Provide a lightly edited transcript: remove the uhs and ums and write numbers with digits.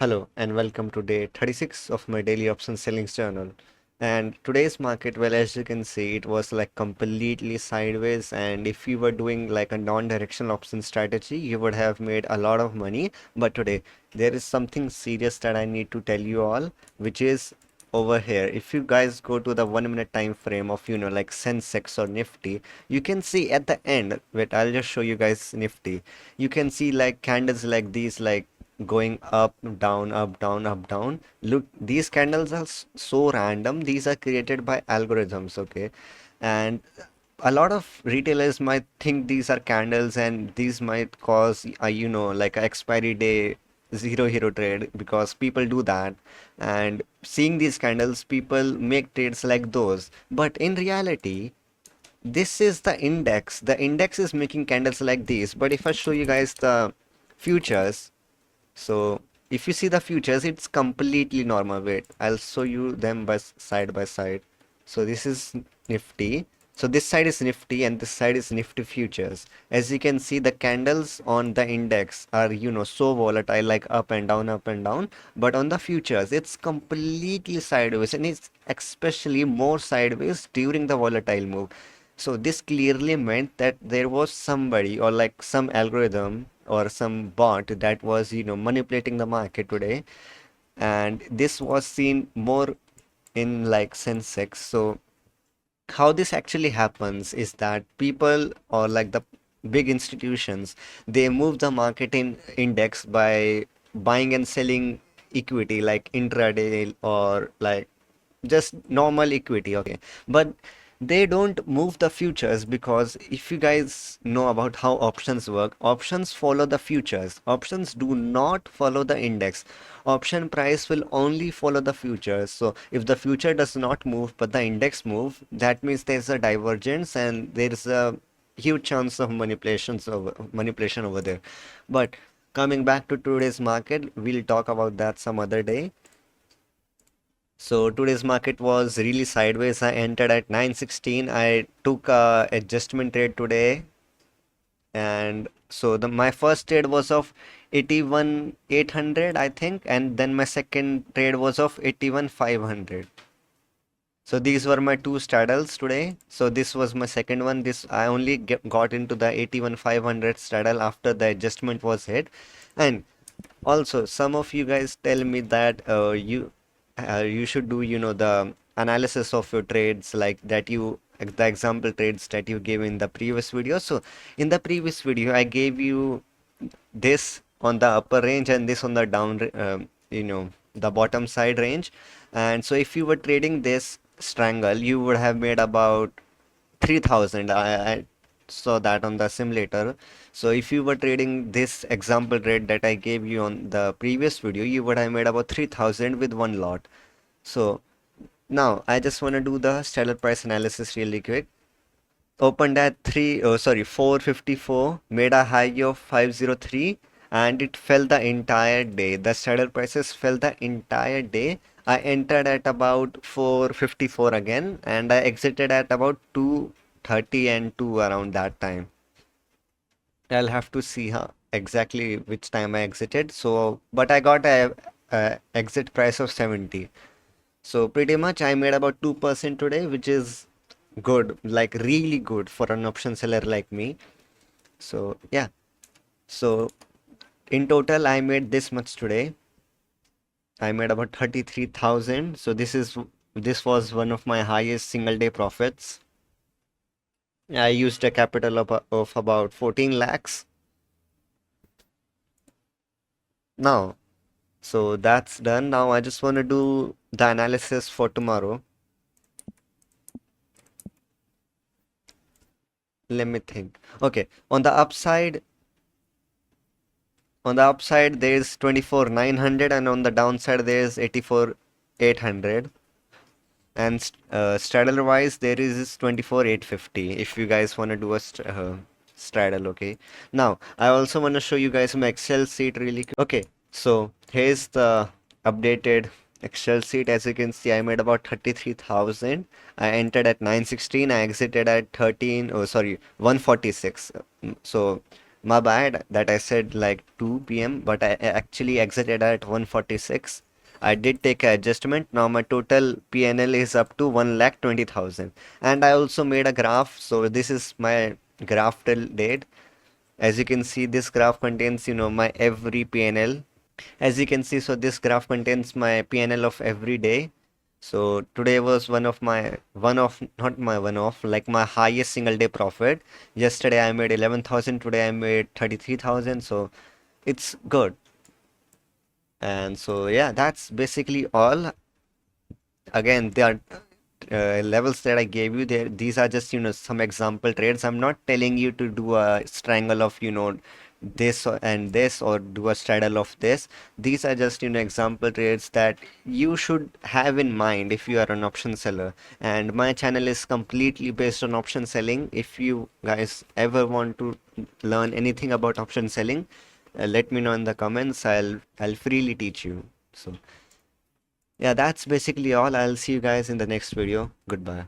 Hello and welcome to day 36 of my daily option selling journal. And today's market, well, as you can see, it was like completely sideways. And if you were doing like a non-directional option strategy, you would have made a lot of money. But today, there is something serious that I need to tell you all, which is over here. If you guys go to the 1 minute time frame of, like Sensex or Nifty, you can see at the end, wait, I'll just show you guys Nifty. You can see like candles like these, like going up, down, up, down, up, down. Look, these candles are so random. These are created by algorithms, okay? And a lot of retailers might think these are candles and these might cause, like a expiry day zero hero trade because people do that. And seeing these candles, people make trades like those. But in reality, this is the index. The index is making candles like these. But if I show you guys the futures, so if you see the futures, it's completely normal. Wait, I'll show you them side by side. So this is Nifty. So this side is Nifty and this side is Nifty futures. As you can see, the candles on the index are, so volatile, like up and down, up and down. But on the futures, it's completely sideways, and it's especially more sideways during the volatile move. So this clearly meant that there was somebody or like some algorithm or some bot that was, manipulating the market today. And this was seen more in like Sensex. So how this actually happens is that people or like the big institutions, they move the market in index by buying and selling equity like intraday or like just normal equity, okay? But they don't move the futures because if you guys know about how options work, options follow the futures. Options do not follow the index. Option price will only follow the futures. So if the future does not move but the index move, that means there's a divergence and there's a huge chance of manipulation over there. But coming back to today's market, we'll talk about that some other day. So today's market was really sideways. I entered at 916. I took a adjustment trade today, and so the my first trade was of 81,800, I think, and then my second trade was of 81,500. So these were my two straddles today. So this was my second one. This I only got into the 81,500 straddle after the adjustment was hit, and also some of you guys tell me that you should do, the analysis of your trades like that the example trades that you gave in the previous video. So in the previous video, I gave you this on the upper range and this on the the bottom side range. And so if you were trading this strangle, you would have made about 3,000. I saw that on the simulator. So if you were trading this example trade that I gave you on the previous video, you would have made about 3,000 with one lot. So now I just want to do the stellar price analysis really quick. Opened at 454, made a high of 503, and it fell the entire day. The saddle prices fell the entire day. I entered at about 454 again, and I exited at about 230 and 2 around that time. I'll have to see exactly which time I exited. So, but I got a exit price of 70. So pretty much I made about 2% today, which is good, like really good for an option seller like me. So yeah, so in total I made this much today. I made about 33,000. So this was one of my highest single day profits. I used a capital of about 14 lakhs. Now, so that's done. Now I just want to do the analysis for tomorrow. Let me think. Okay, on the upside there's 24,900 and on the downside there's 84,800. And straddle wise there is 24,850 if you guys want to do a straddle. Okay, now I also want to show you guys my Excel sheet really quick. Okay, so here's the updated Excel sheet. As you can see, I made about 33,000. I entered at 916. I exited at 146. So My bad that I said like 2 p.m., but I actually exited at 1:46. I did take an adjustment. Now my total PNL is up to 1,20,000. And I also made a graph. So this is my graph till date. As you can see, this graph contains, my every PNL. As you can see, so this graph contains my PNL of every day. So today was not my one off, like my highest single day profit. Yesterday I made 11,000, today I made 33,000. So it's good. And so yeah, that's basically all. Again, there are levels that I gave you there. These are just, some example trades. I'm not telling you to do a strangle of, and this, or do a straddle of this. These are just, example trades that you should have in mind if you are an option seller. And my channel is completely based on option selling. If you guys ever want to learn anything about option selling, let me know in the comments. I'll freely teach you. So yeah, that's basically all. I'll see you guys in the next video. Goodbye.